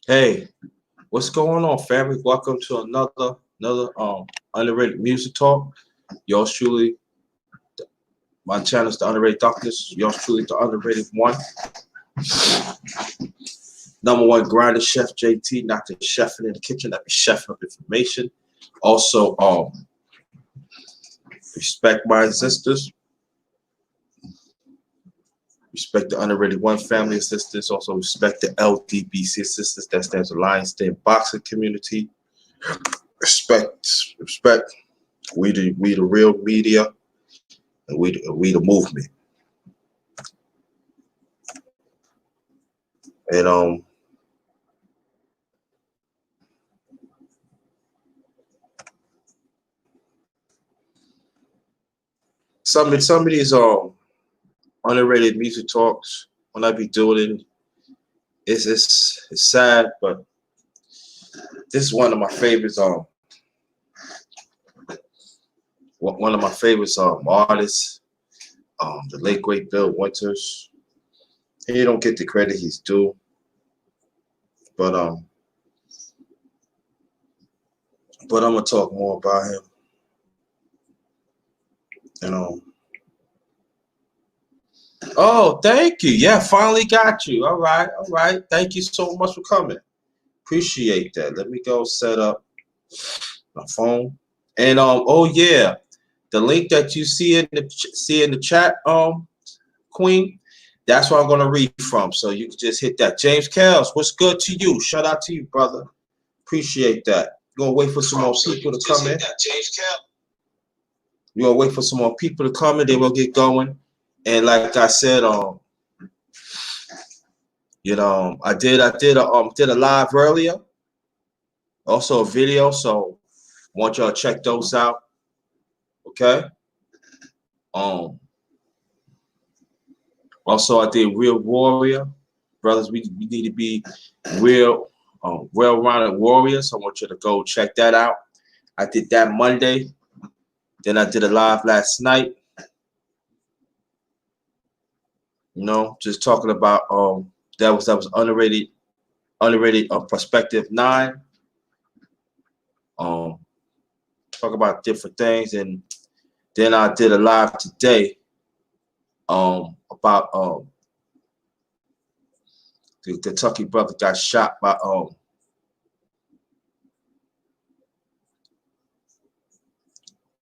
Hey, what's going on, family? Welcome to another underrated music talk. Yours truly, my channel is the Underrated Darkness. Yours truly, the underrated one, number one grinder, Chef JT, not the chef in the kitchen. That be chef of information. Also, respect my sisters. Respect the Underrated One family assistants. Also respect the LDBC assistants. That stands for Lions Den Boxing Community. Respect. We the real media, and we the movement. And some of these underrated music talks when I be doing it's sad, but this is one of my favorites. One of my favorites artists, the late great Bill Winters. He don't get the credit he's due, but I'm gonna talk more about him. Oh, thank you. Yeah, finally got you. All right. Thank you so much for coming. Appreciate that. Let me go set up my phone. And oh yeah, the link that you see in the chat, Queen, that's what I'm gonna read from. So you can just hit that. James Kells, what's good to you? Shout out to you, brother. Appreciate that. You're gonna wait for some more people to come in. James Kells. You're gonna wait for some more people to come in, then we'll get going. And like I said, I did a live earlier, also a video, so I want y'all to check those out. Okay. Also I did Real Warrior. Brothers, we need to be real, well-rounded warriors. I want you to go check that out. I did that Monday. Then I did a live last night. Just talking about that was underrated perspective 9. Talk about different things, and then I did a live today about the Kentucky brother got shot by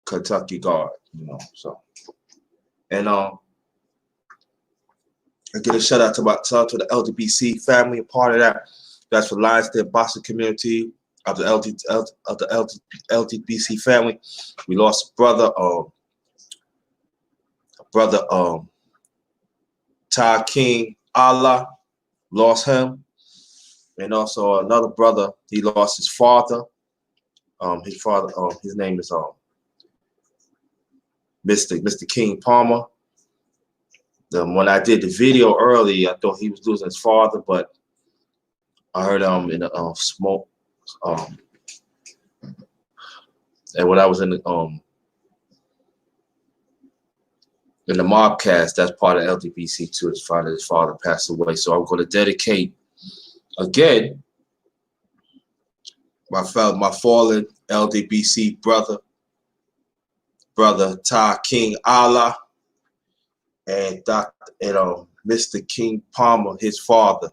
Kentucky guard, so and I get a shout out to the LDBC family, a part of that. That's for Lions Den Boxing Community of the LDBC family. We lost a brother, Ty King Allah, lost him, and also another brother. He lost his father. His name is Mr. King Palmer. When I did the video early, I thought he was losing his father, but I heard him in the smoke. And when I was in the mobcast, that's part of LDBC too. His father passed away, so I'm going to dedicate again my fallen LDBC brother Ty King Allah. And Mr. King Palmer, his father,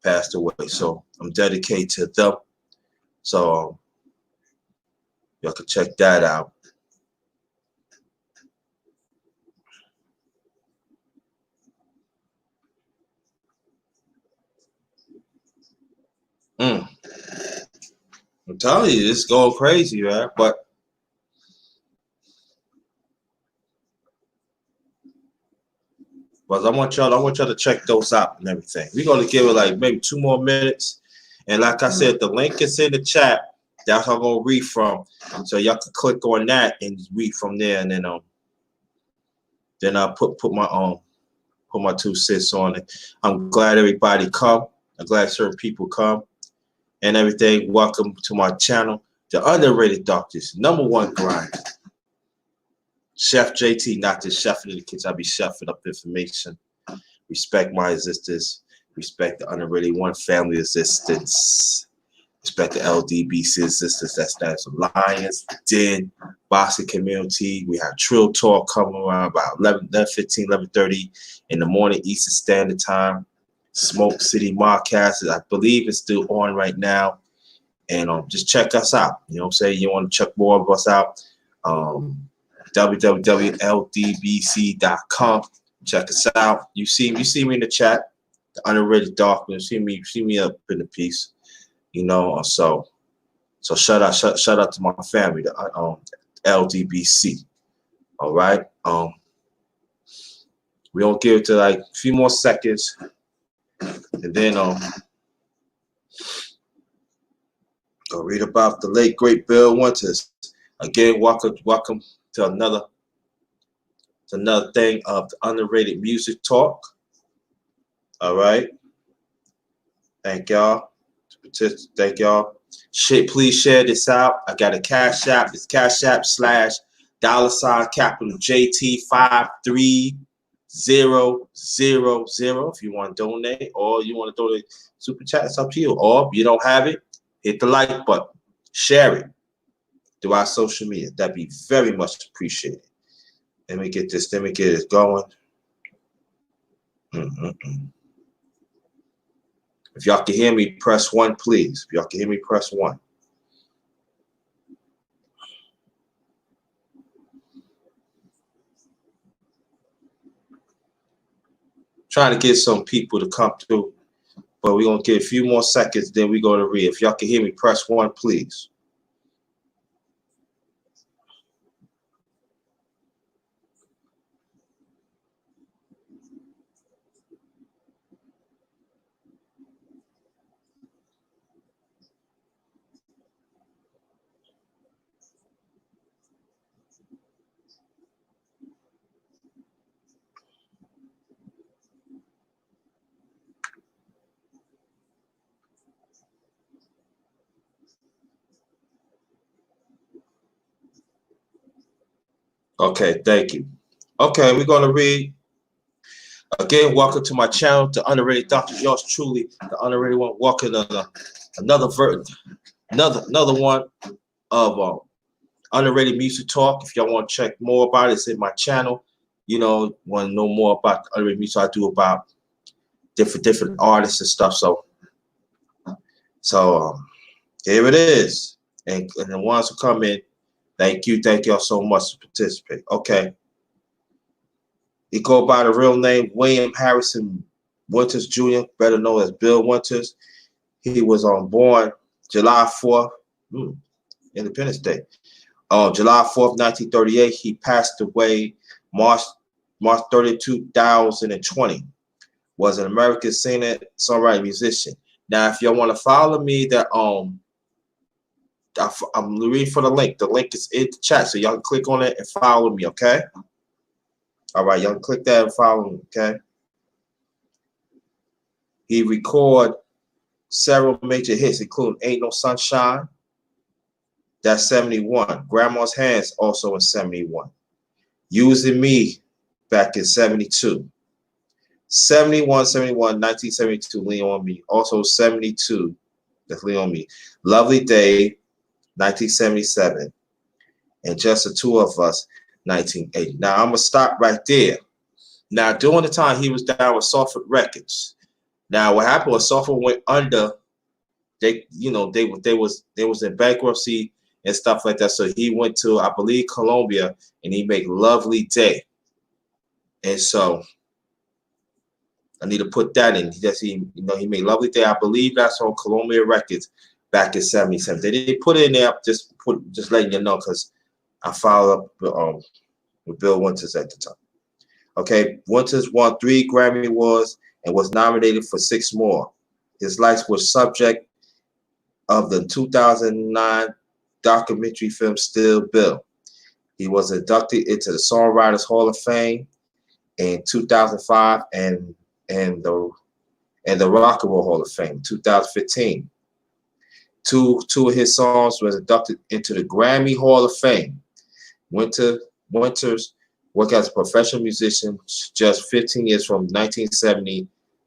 passed away. So I'm dedicated to them. So y'all can check that out. I'm telling you, it's going crazy, man. But I want y'all to check those out and everything. We're gonna give it like maybe 2 more minutes. And like I said, the link is in the chat. That's how I'm gonna read from. So y'all can click on that and read from there. And then I'll put my 2 cents on it. I'm glad everybody come. I'm glad certain people come and everything. Welcome to my channel, the Underrated Darkness, number 1 grind. Chef JT, not just chefing in the kitchen. I be chefing up information. Respect my existence. Respect the Underrated One family existence. Respect the LDBC existence. That stands for Lions Den Boxing Community. We have Trill Talk coming around about 11:15, 11:30 in the morning Eastern Standard Time. Smoke City Modcast, I believe it's still on right now. And just check us out. You know what I'm saying? You want to check more of us out? www.ldbc.com. Check us out. You see me in the chat. The Underrated Darkness. See me up in the piece. You know, so shout out to my family, the LDBC. All right. We don't give it to like a few more seconds, and then I'll read about the late great Bill Winters. Again, welcome to another thing of the Underrated Music Talk. All right. Thank y'all. Thank y'all. Please share this out. I got a Cash App. It's Cash App /$ capital JT53000. If you want to donate, or you want to donate super chat, it's up to you. Or if you don't have it, hit the like button. Share it through our social media. That'd be very much appreciated. Let me get this. Let me get it going. If y'all can hear me, press 1, please. If y'all can hear me, press 1. Trying to get some people to come through, but we're going to get a few more seconds, then we go to read. If y'all can hear me, press 1, please. Okay, thank you. Okay, we're going to read. Again, welcome to my channel, the Underrated Dr. Yours truly, the Underrated One. Welcome to another one of Underrated Music Talk. If y'all want to check more about it, it's in my channel. You know, want to know more about Underrated Music I do about different artists and stuff. So here it is. And the ones who come in, thank y'all so much to participate. Okay. He go by the real name William Harrison Winters Jr., better known as Bill Winters. He was born July 4th, Independence Day. July 4th, 1938. He passed away March 30, 2020. Was an American singer, songwriter, musician. Now, if y'all want to follow me, that I'm reading for the link. The link is in the chat, so y'all can click on it and follow me, okay? All right, y'all can click that and follow me, okay? He recorded several major hits, including Ain't No Sunshine. That's 71. Grandma's Hands, also in 71. Using Me, back in 72. 1972, Lean On Me. Also 72, that's Lean On Me. Lovely Day, 1977. And Just the Two of Us, 1980. Now, I'm going to stop right there. Now, during the time he was down with Songwriter Records. Now, what happened was Songwriter went under. They was in bankruptcy and stuff like that. So he went to, I believe, Colombia, and he made Lovely Day. And so I need to put that in. He made Lovely Day. I believe that's on Columbia Records back in 77. They didn't put it in there, just letting you know, because I followed up with Bill Winters at the time. Okay, Winters won 3 Grammy Awards and was nominated for 6 more. His life was subject of the 2009 documentary film Still Bill. He was inducted into the Songwriters Hall of Fame in 2005 and the Rock and Roll Hall of Fame in 2015. Two of his songs was inducted into the Grammy Hall of Fame. Winters Worked as a professional musician just 15 years from 1970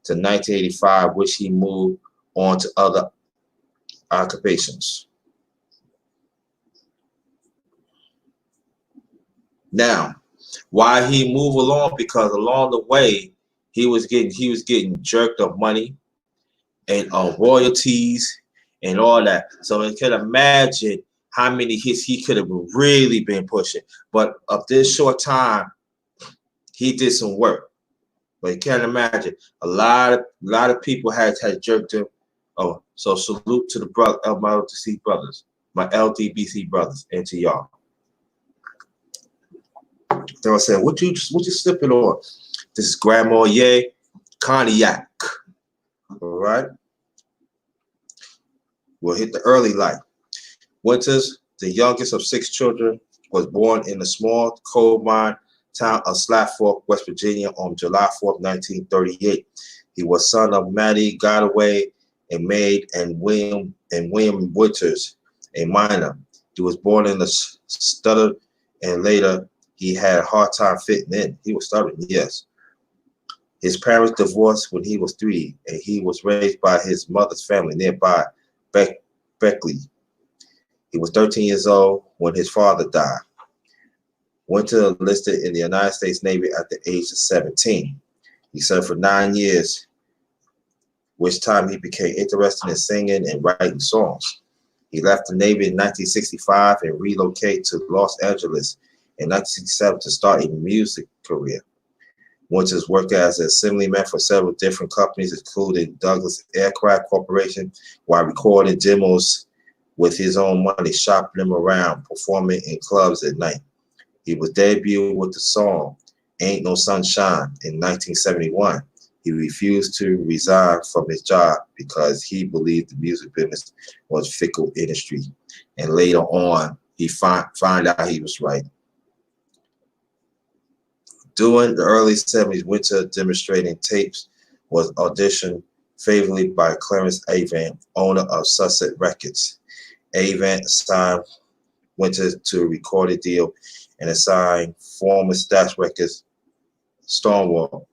to 1985, which he moved on to other occupations. Now, why he moved along? Because along the way he was getting jerked of money and royalties and all that. So you can imagine how many hits he could have really been pushing. But of this short time, he did some work. But you can't imagine a lot of people had jerked him. Oh, so salute to the my LDBC brothers, my LDBC brothers, and to y'all. They were saying, what you sipping on? This is Grand Marnier Cognac. All right. We'll hit the early life. Winters, the youngest of 6 children, was born in the small coal mine town of Slatfork, West Virginia on July 4th, 1938. He was son of Mattie Godaway, a maid, and William Winters, a miner. He was born in the stutter, and later he had a hard time fitting in. He was stubborn, yes. His parents divorced when he was 3, and he was raised by his mother's family nearby, Beckley. He was 13 years old when his father died. Winter enlisted in the United States Navy at the age of 17. He served for 9 years, which time he became interested in singing and writing songs. He left the Navy in 1965 and relocated to Los Angeles in 1967 to start a music career. Winters worked as an assemblyman for several different companies, including Douglas Aircraft Corporation, while recording demos with his own money, shopping them around, performing in clubs at night. He was debuted with the song Ain't No Sunshine in 1971. He refused to resign from his job because he believed the music business was a fickle industry. And later on, he found out he was right. During the early 70s, Winter demonstrating tapes was auditioned favorably by Clarence Avant, owner of Sunset Records. Avant signed Winter to a recorded deal and assigned former Stax Records Stonewall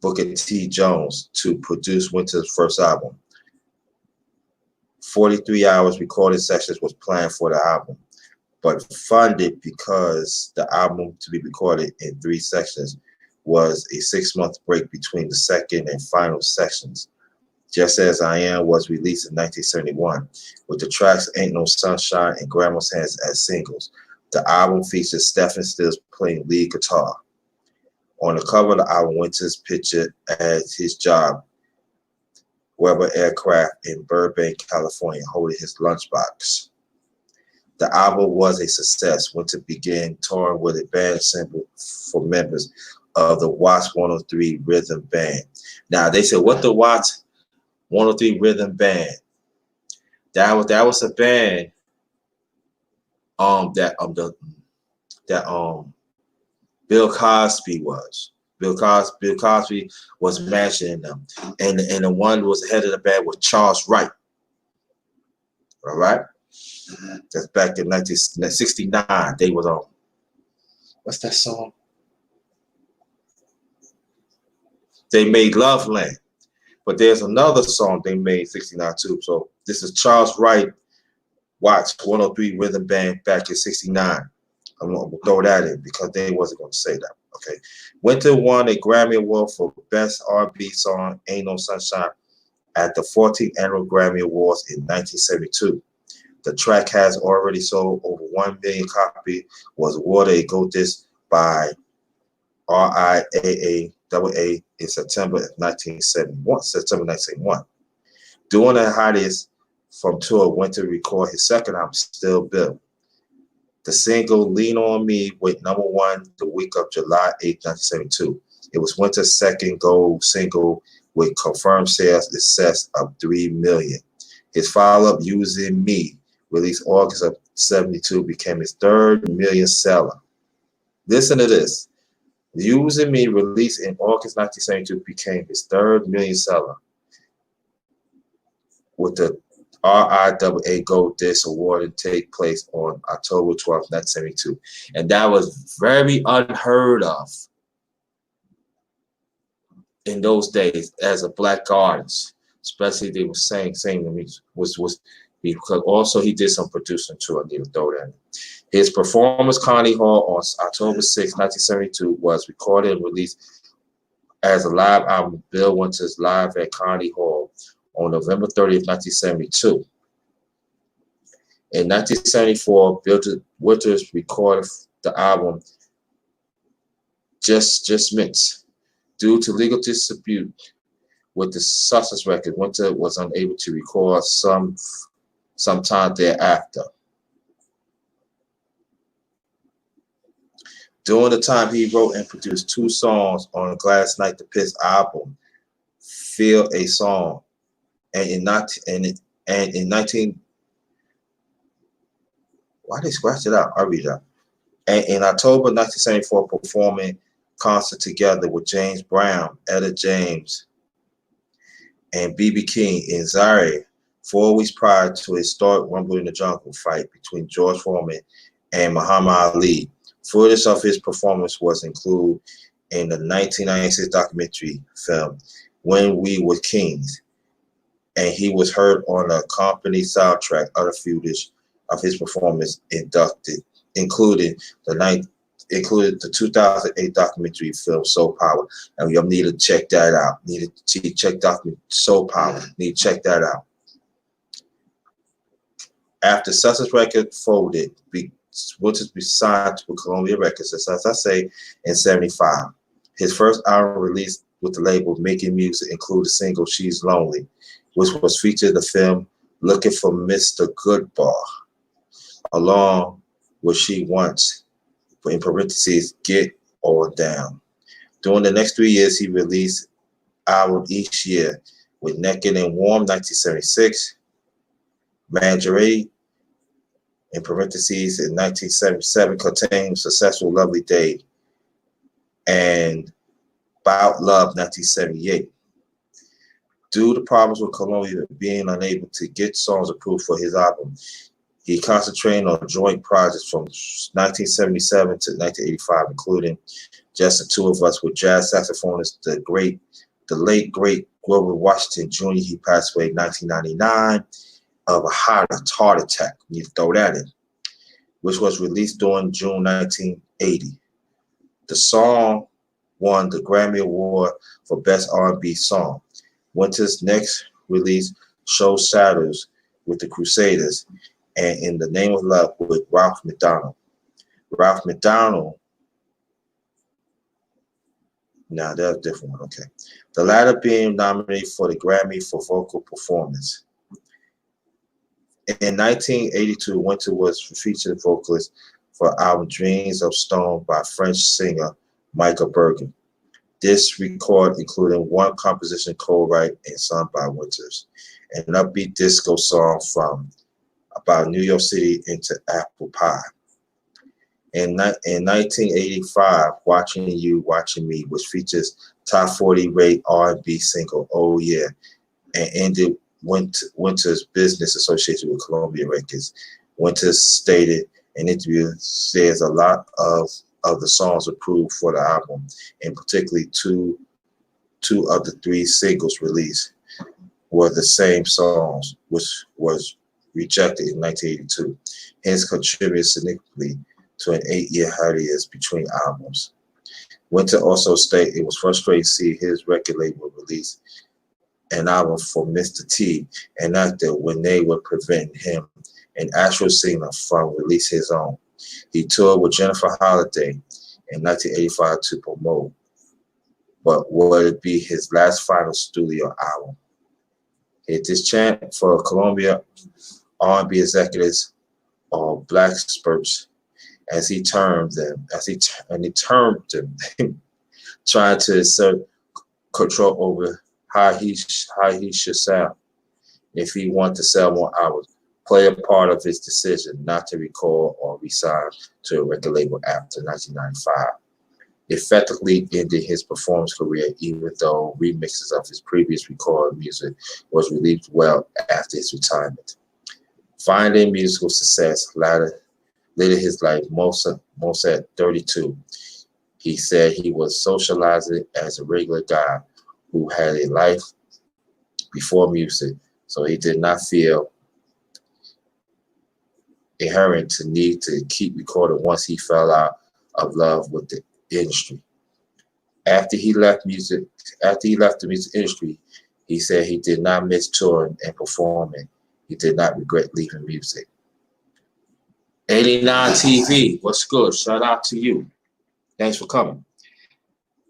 Booker T. Jones to produce Winter's first album. 43 hours recording sessions was planned for the album, but funded because the album to be recorded in 3 sections was a 6-month break between the second and final sections. Just As I Am was released in 1971, with the tracks Ain't No Sunshine and Grandma's Hands as singles. The album features Stephen Stills playing lead guitar. On the cover of the album, Winters pictured as his job, Weber Aircraft in Burbank, California, holding his lunchbox. The album was a success. Winter began touring with a band sample for members of the Watts 103 Rhythm Band. Now, they said, what the Watts 103 Rhythm Band? That was a band Bill Cosby was. Bill Cosby was managing them, and the one who was the head of the band was Charles Wright. All right, that's back in 1969. They was on. What's that song? They made Loveland, but there's another song they made 69 too. So this is Charles Wright, Watts 103 Rhythm Band back in 69. I'm going to throw that in because they wasn't going to say that. Okay. Winter won a Grammy Award for Best R&B Song, Ain't No Sunshine, at the 14th Annual Grammy Awards in 1972. The track has already sold over 1 million copies, was awarded a gold disc by RIAA in September 1971. During the hiatus from tour, Winter recorded his second album, Still Bill. The single Lean On Me went #1 the week of July 8, 1972. It was Winter's second gold single with confirmed sales in excess of 3 million. His follow-up, Using Me, released August of 72, became his 3rd million seller. Listen to this. Using Me, released in August 1972, became his 3rd million seller. With the RIAA Gold Disc Award take place on October 12th, 1972. And that was very unheard of in those days as a black artist. Especially they were saying to me was because also he did some producing too. I need to throw that in. His performance Carnegie Hall on October 6, 1972 was recorded and released as a live album, Bill Winters Live at Carnegie Hall on November 30th, 1972. In 1974, Bill Winters recorded the album Just Mix. Due to legal dispute with the Sussex record, Winter was unable to record some time thereafter. During the time, he wrote and produced 2 songs on Gladys Knight the Piss album, "Feel a Song," and in 19. Why they scratch it out? I'll read it out. And in October 1974, performing concert together with James Brown, Etta James, and B.B. King in Zaire 4 weeks prior to a historic Rumble in the Jungle fight between George Foreman and Muhammad Ali. Footage of his performance was included in the 1996 documentary film When We Were Kings, and he was heard on the company soundtrack. Other footage of his performance included the 2008 documentary film Soul Power, and y'all need to check that out. Need to check document Soul Power. Need to check that out. After Sussex Records folded, Winters be signed to Columbia Records, as I say, in '75. His first album released with the label Making Music included the single "She's Lonely," which was featured in the film Looking for Mr. Goodbar, along with She Wants, in parentheses, Get or Down. During the next 3 years, he released albums each year, with Naked and Warm 1976, Marjorie, in parentheses, in 1977, contained Successful Lovely Day, and About Love 1978. Due to problems with Columbia being unable to get songs approved for his album, he concentrated on joint projects from 1977 to 1985, including Just the Two of Us with jazz saxophonist, the late great Grover Washington Jr. He passed away in 1999 of a heart attack. You need to throw that in, which was released during June 1980. The song won the Grammy Award for Best R&B Song. Winters' next release, Show Shadows with the Crusaders, and In the Name of Love with Ralph McDonald. Ralph McDonald, now that's a different one, okay. The latter being nominated for the Grammy for vocal performance. In 1982, Winter was featured vocalist for album Dreams of Stone by French singer Michael Bergen. This record included one composition co-write and sung by Winters, an upbeat disco song from about New York City into Apple Pie. In 1985, Watching You, Watching Me, which features top 40 rate R&B single Oh Yeah, and ended Winters' business association with Columbia Records. Winters stated in an interview, says a lot of the songs approved for the album, and particularly two of the 3 singles released were the same songs, which was rejected in 1982. Hence contributed significantly to an 8-year hiatus between albums. Winter also stated it was frustrating to see his record label release an album for Mr. T and actor when they were preventing him, an actual singer, from release his own. He toured with Jennifer Holliday in 1985 to promote, but would it be his last final studio album? Hit this chant for Columbia R&B executives, or black experts, as he termed them, trying to assert control over how he should sound. If he wanted to sell more albums, play a part of his decision not to record or resign to a record label after 1995. effectively ending his performance career, even though remixes of his previous recorded music was released well after his retirement. Finding musical success later his life, most at 32, he said he was socializing as a regular guy who had a life before music, so he did not feel inherent to need to keep recording once he fell out of love with the industry. After he left the music industry, he said he did not miss touring and performing. He did not regret leaving music. 89 TV, what's good? Shout out to you. Thanks for coming.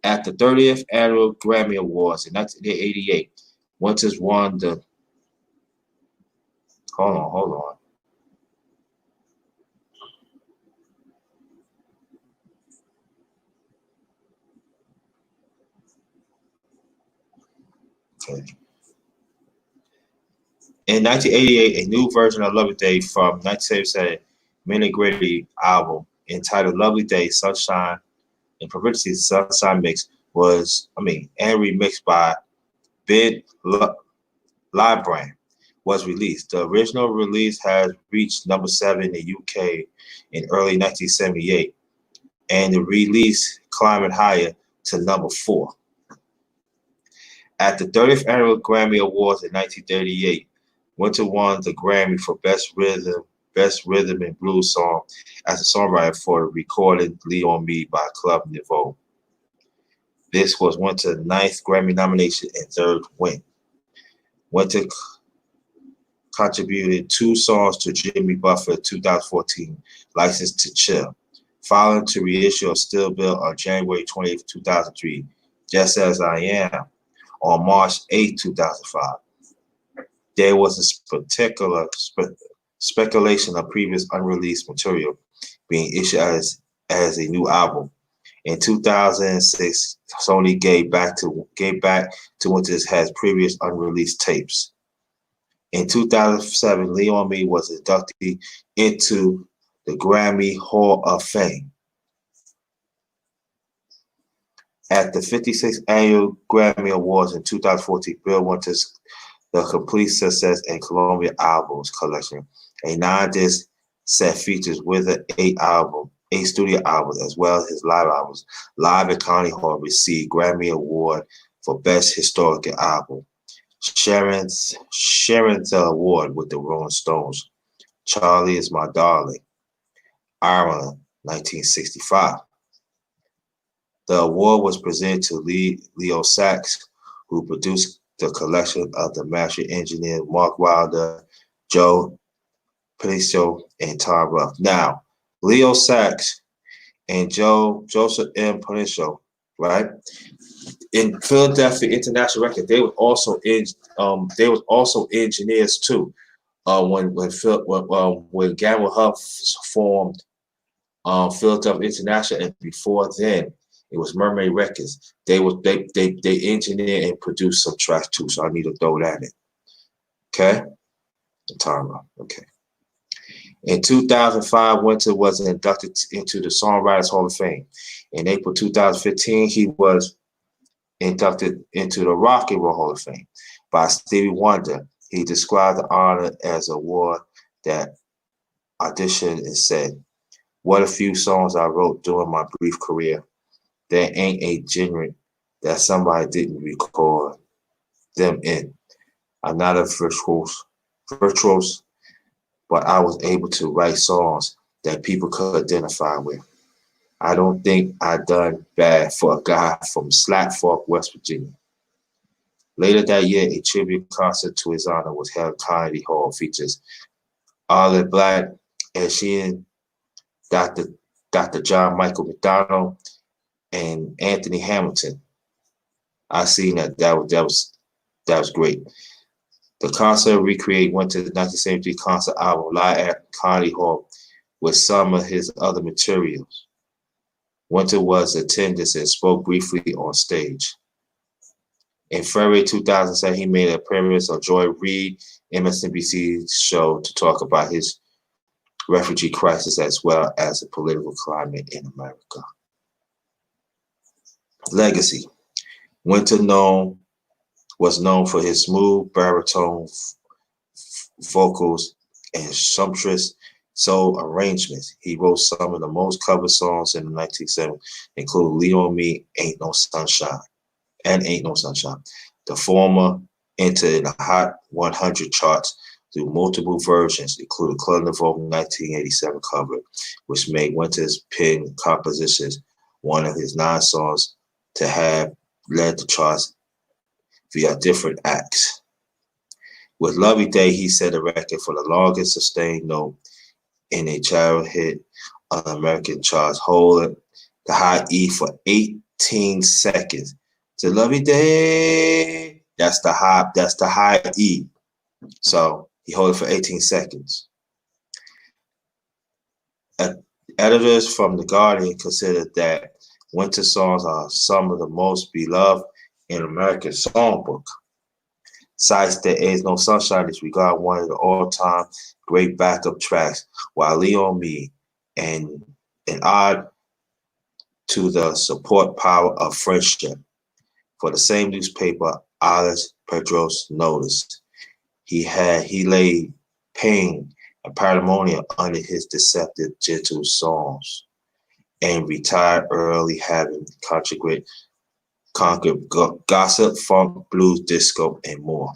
At the 30th Annual Grammy Awards in 1988, Winters won the. Hold on. Okay. In 1988, a new version of Lovely Day from 1977 Mini Gritty album entitled Lovely Day, Sunshine and Publicity Sunshine Mix and remixed by Ben Librand was released. The original release has reached number 7 in the UK in early 1978, and the release climbed higher to number 4. At the 30th Annual Grammy Awards in 1938, Winter won the Grammy for Best Rhythm and Blues Song as a songwriter for the recording Lean on Me by Club Nouveau. This was Winter's 9th Grammy nomination and 3rd win. Winter contributed 2 songs to Jimmy Buffett's 2014 License to Chill, following to reissue of Still Bill on January 28, 2003, Just As I Am on March 8, 2005. There was a speculation of previous unreleased material being issued as a new album. In 2006, Sony gave back to Winters has previous unreleased tapes. In 2007, Lean on Me was inducted into the Grammy Hall of Fame. At the 56th Annual Grammy Awards in 2014, Bill Winters' The Complete Success and Columbia Albums Collection, a 9-disc set features with an 8 studio albums, as well as his live albums. Live at Carnegie Hall received Grammy Award for Best Historical Album, sharing the award with the Rolling Stones. Charlie Is My Darling, Ireland, 1965. The award was presented to Leo Sachs, who produced the collection of the master engineer Mark Wilder, Joe Penicio, and Tom Ruff. Now, Leo Sachs and Joseph M. Penicio, right? In Philadelphia International Record, they were also engineers too. When Gamble Huff formed Philadelphia International, and before then it was Mermaid Records. They engineered and produced some tracks too, so I need to throw that in. Okay, okay. In 2005, Winter was inducted into the Songwriters Hall of Fame. In April 2015, he was inducted into the Rock and Roll Hall of Fame by Stevie Wonder. He described the honor as an award that auditioned and said, "What a few songs I wrote during my brief career. There ain't a genre that somebody didn't record them in. I'm not a virtuoso, but I was able to write songs that people could identify with. I don't think I done bad for a guy from Slack Fork, West Virginia." Later that year, a tribute concert to his honor was held at Carnegie Hall, features Arlen Black, Ed Sheeran, Dr. John Michael McDonald, and Anthony Hamilton. I seen that. That was great. The concert recreated Winter's 1973 concert album live at Carnegie Hall with some of his other materials. Winter was attendance and spoke briefly on stage. In February 2007, he made an appearance on Joy Reid, MSNBC's show, to talk about his refugee crisis as well as the political climate in America. Legacy. Winter was known for his smooth baritone vocals and sumptuous soul arrangements. He wrote some of the most covered songs in the 1970s, including Lean on Me, Ain't No Sunshine, and Ain't No Sunshine. The former entered the Hot 100 charts through multiple versions, including Club Nouveau 1987 cover, which made Winter's pen compositions one of his 9 songs to have led the charts via different acts. With Lovey Day, he set a record for the longest sustained note in a chart hit on American charts, holding the high E for 18 seconds. To Lovey Day, that's the high E. So he held it for 18 seconds. Editors from The Guardian considered that Winter songs are some of the most beloved in American songbook. Cites that Ain't No Sunshine is regarded one of the all-time great backup tracks, while Lean on Me and an ode to the support power of friendship. For the same newspaper, Alex Pedros noticed he laid pain and pandemonium under his deceptive, gentle songs and retired early, having conquered gossip, funk, blues, disco, and more.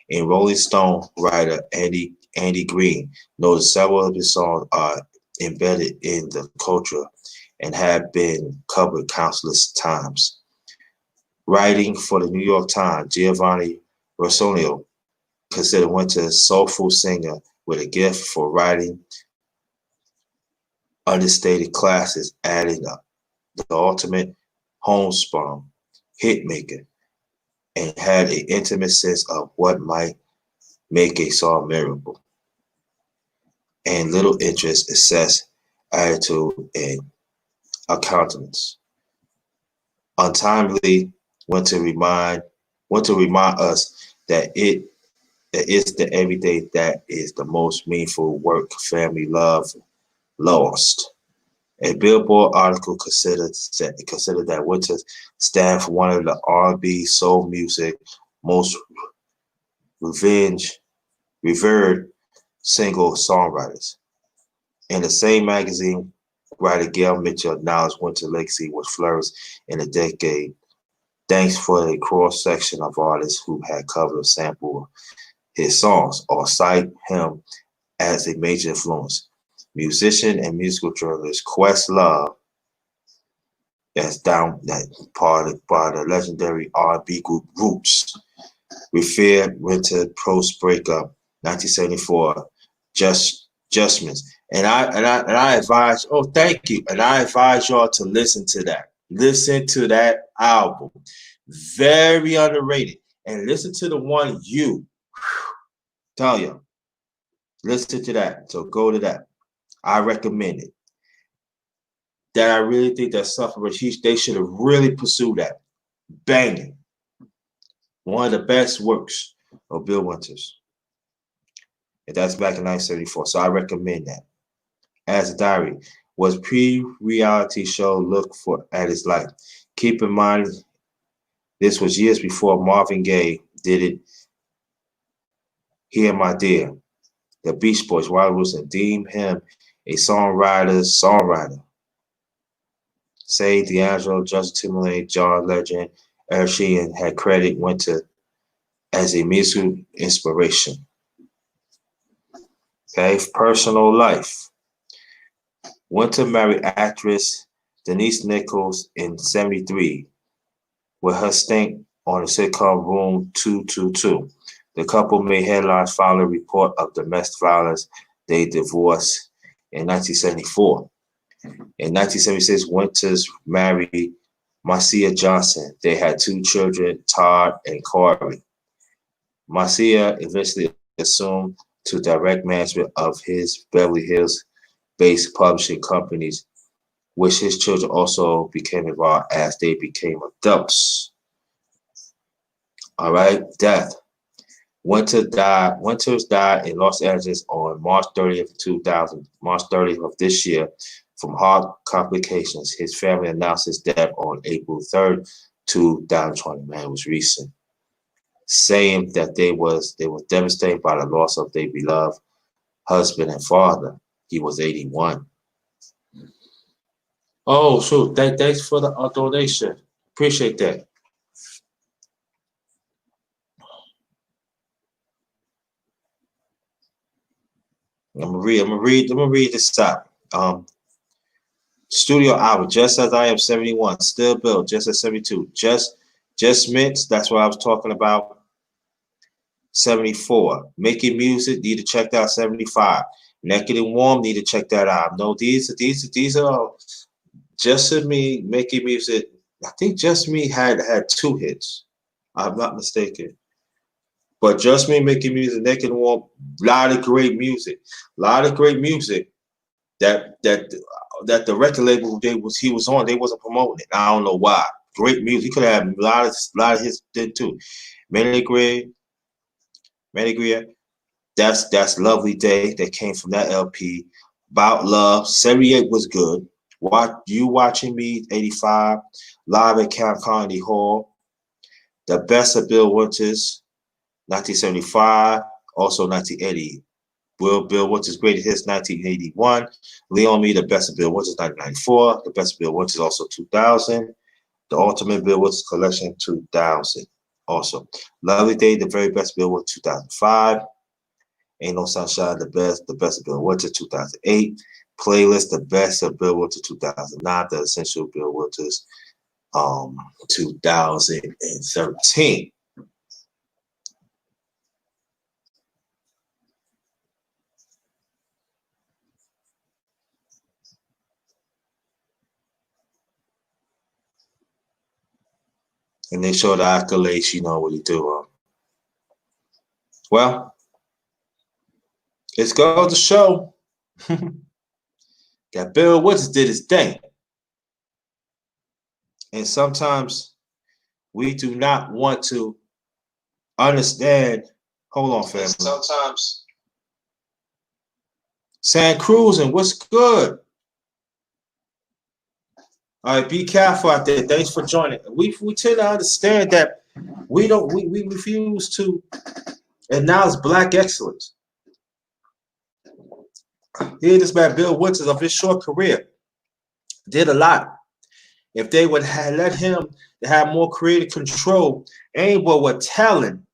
In Rolling Stone writer Andy Green noted several of his songs are embedded in the culture and have been covered countless times. Writing for the New York Times, Giovanni Rossonio considered Winter a soulful singer with a gift for writing understated classics, adding the ultimate homespun hitmaker, and had an intimate sense of what might make a song memorable, and little interest, assess, attitude, and countenance. Untimely, want to remind us that it's the everyday that is the most meaningful work, family, love, lost. A Billboard article considered that Winter stands for one of the R&B soul music most revered single songwriters. In the same magazine, writer Gail Mitchell acknowledged Winter's legacy was flourished in a decade, thanks for a cross-section of artists who had covered or sampled his songs or cite him as a major influence. Musician and musical journalist Questlove, that part of the legendary R&B group Roots, referred Winter post breakup 1974 Justments. And I advise, oh, thank you. And I advise y'all to listen to that. Listen to that album. Very underrated. And listen to the one you tell you. Listen to that. So go to that. I recommend it. That I really think that Suffrage, they should have really pursued that. Banging. One of the best works of Bill Winters. And that's back in 1974. So I recommend that. As a diary was pre-reality show look for at his life. Keep in mind, this was years before Marvin Gaye did it. Here, my dear, the Beach Boys, Wild Wilson deemed him a songwriter. Say D'Angelo, Justin Timberlake, John Legend, Eric Sheehan had credited Winter as a musical inspiration. Okay, personal life. Winter married actress Denise Nichols in '73 with her stint on the sitcom Room 222. The couple made headlines following a report of domestic violence. They divorced in 1974. In 1976, Winters married Marcia Johnson. They had 2 children, Todd and Corey. Marcia eventually assumed to direct management of his Beverly Hills-based publishing companies, which his children also became involved as they became adults. All right, death. Winters died in Los Angeles on March 30th, 2000, March 30th of this year, from heart complications. His family announced his death on April 3rd, 2020. Man, it was recent. Saying that they were devastated by the loss of their beloved husband and father. He was 81. Oh, shoot. Thanks for the donation. Appreciate that. I'm gonna read this out. Studio album, Just As I Am 71, Still Bill, Just as 72, Just Mints, that's what I was talking about. 74. Making Music, need to check that out. 75. Naked and Warm, need to check that out. No, these are Just Me, Making Music. I think Just Me had 2 hits. I'm not mistaken. But Just Me, Making Music, Naked and Warm, a lot of great music. A lot of great music that the record label he was on, they wasn't promoting it. I don't know why. Great music. He could have had a lot of hits did too. Manigria, that's Lovely Day that came from that LP. About Love, 78 was good. Watching Me, 85. Live at Camp Carnegie Hall. The Best of Bill Winters, 1975. Also 1980. Bill Winters' Greatest Hits, 1981. Leon Me, The Best of Bill Winters, 1994. The Best of Bill Winters, also 2000. The Ultimate Bill Winters Collection, 2000. Also, Lovely Day, The Very Best Bill Winters, 2005. Ain't No Sunshine, The Best of Bill Winters, 2008. Playlist, The Best of Bill Winters, 2009. The Essential Bill Winters, 2013. And they show the accolades, you know what he do. Well, it's goes to show that Bill Winters did his thing. And sometimes we do not want to understand. Hold on, family. Sometimes. San Cruz, and what's good? All right, be careful out there. Thanks for joining. We tend to understand that we refuse to acknowledge Black excellence. Here, this man Bill Winters of his short career did a lot. If they would have let him have more creative control, ain't what telling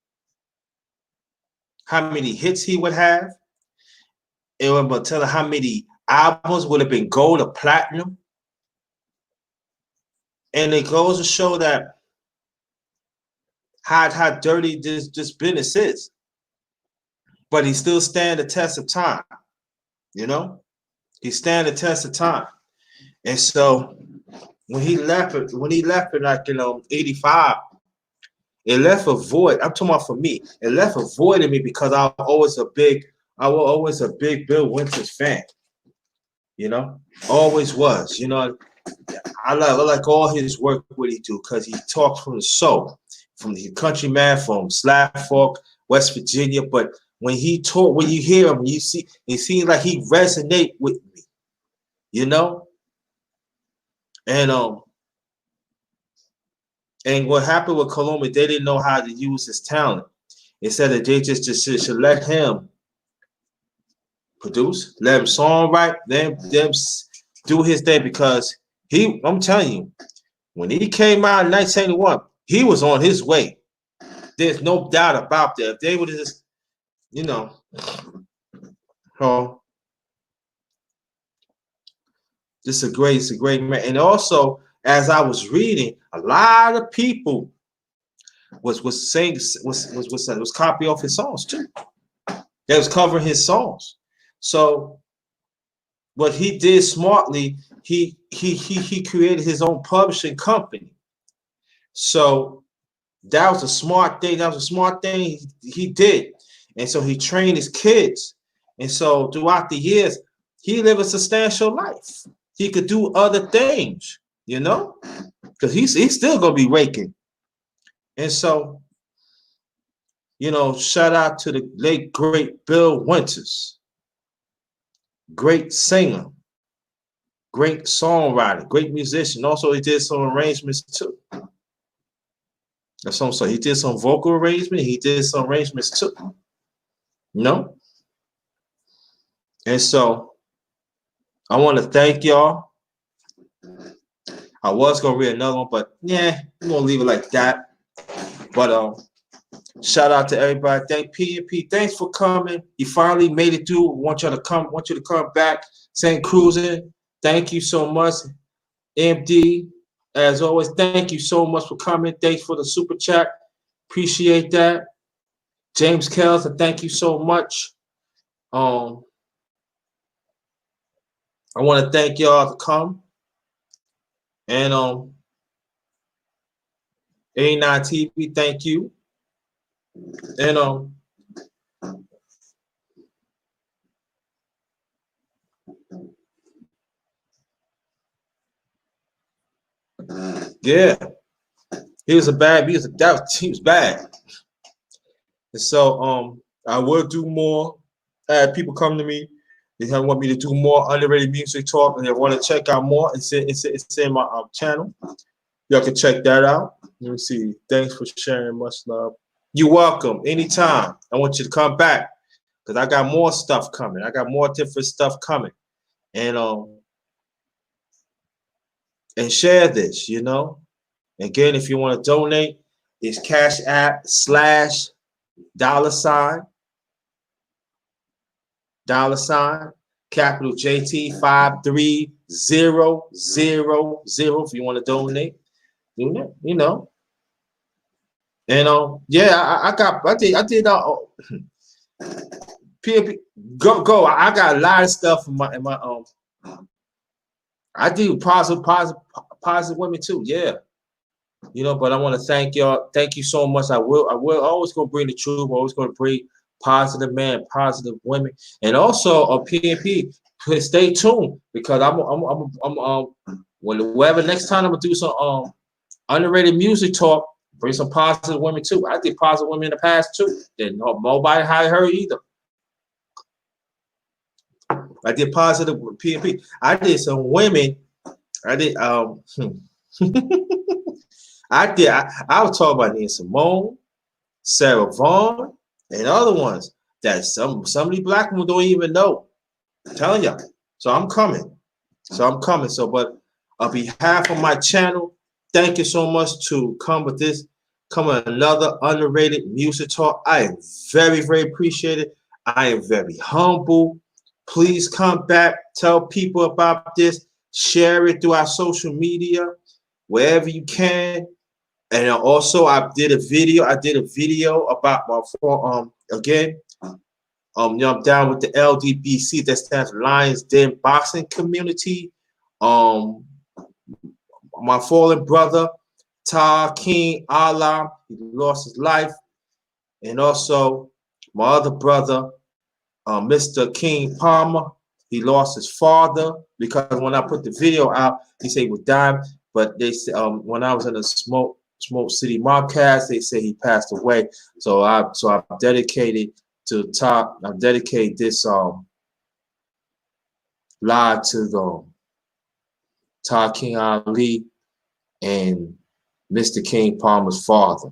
how many hits he would have. It would tell how many albums would have been gold or platinum. And it goes to show that how dirty this business is. But he still stand the test of time. You know? He stand the test of time. And so when he left it like 85, it left a void. I'm talking about for me. It left a void in me because I was always a big Bill Winters fan. You know? Always was. You know, I like all his work what he do because he talks from the soul, from the country man, from Slab Fork, West Virginia. But when he talk, when you hear him, you see, it seems like he resonate with me, you know. And what happened with Columbia, they didn't know how to use his talent. Instead of they just should let him produce, let him songwrite, them do his thing because I'm telling you, when he came out in 1981, he was on his way. There's no doubt about that. If they would have just, you know, it's a great man. And also, as I was reading, a lot of people was saying was copy off his songs too. They was covering his songs. So what he did smartly, he created his own publishing company. So that was a smart thing. That was a smart thing he did. And so he trained his kids. And so throughout the years, he lived a substantial life. He could do other things, you know, because he's still gonna be raking. And so, you know, shout out to the late great Bill Winters, great singer. Great songwriter, great musician. Also, he did some arrangements too. So he did some vocal arrangement. He did some arrangements too. You know? And so I want to thank y'all. I was gonna read another one, but yeah, I'm gonna leave it like that. But shout out to everybody. Thank P&P. Thanks for coming. You finally made it through. Want you to come back. St. Cruising. Thank you so much. MD, as always, thank you so much for coming. Thanks for the super chat. Appreciate that. James Kells, thank you so much. I want to thank y'all to come. And 89 TV, thank you. And yeah, he was bad. He was bad. And so I will do more. I had people come to me. They want me to do more underrated music talk, and they want to check out more. It's in my channel. Y'all can check that out. Let me see. Thanks for sharing. Much love. You're welcome. Anytime. I want you to come back because I got more stuff coming. I got more different stuff coming. And share this, you know. Again, if you want to donate, it's Cash App /$ capital JT 53000. If you want to donate, you know. And yeah, I did PMP go. I got a lot of stuff in my I do positive women too, yeah. You know, but I want to thank y'all. Thank you so much. I will always gonna bring the truth. I'm always gonna bring positive men, positive women, and also PMP. Stay tuned because I'm whenever next time I'm gonna do some underrated music talk. Bring some positive women too. I did positive women in the past too. Then nobody hired her either. I did positive PMP. I did some women. I did I was talking about Nina Simone, Sarah Vaughan, and other ones that some of these black women don't even know. I'm telling y'all. So I'm coming. So but on behalf of my channel, thank you so much to come with another underrated music talk. I am very, very appreciated. I am very humble. Please come back, tell people about this, share it through our social media, wherever you can. And also I did a video about my again. You know, I'm down with the LDBC, that stands for Lions Den Boxing Community. My fallen brother, Ta King Allah, he lost his life. And also my other brother, Mr. King Palmer, he lost his father because when I put the video out, he said he would die. But they said when I was in the Smoke City Mobcast, they said he passed away. So I've dedicated to top. I've dedicated this live to the Ta King Ali and Mr. King Palmer's father.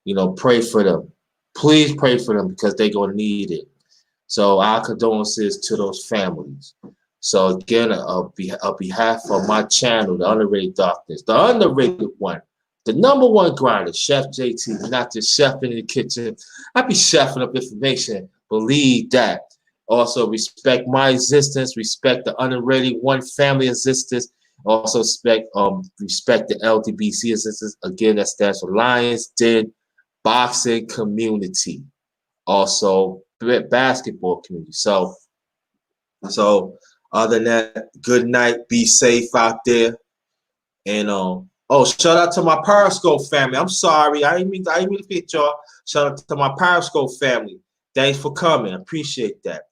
You know, pray for them. Please pray for them because they're gonna need it. So our condolences to those families. So again, on behalf of my channel, the Underrated Darkness, the underrated one, the #1 grinder, Chef JT, not just chefing in the kitchen. I be chefing up information. Believe that. Also respect my existence, respect the Underrated One family existence. Also respect the LDBC existence. Again, that stands for Lions Den Boxing Community. Also basketball community. So other than that, good night. Be safe out there. And shout out to my Periscope family. I'm sorry, I didn't mean to forget y'all. Shout out to my Periscope family. Thanks for coming. I appreciate that.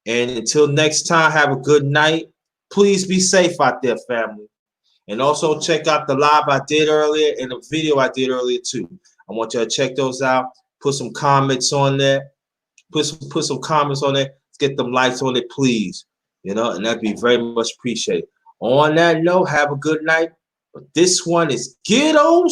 And until next time, have a good night. Please be safe out there, family. And also check out the live I did earlier and the video I did earlier too. I want you to check those out. Put some comments on there. Put some comments on there. Let's get them likes on it, please. You know, and that'd be very much appreciated. On that note, have a good night. But this one is Ghetto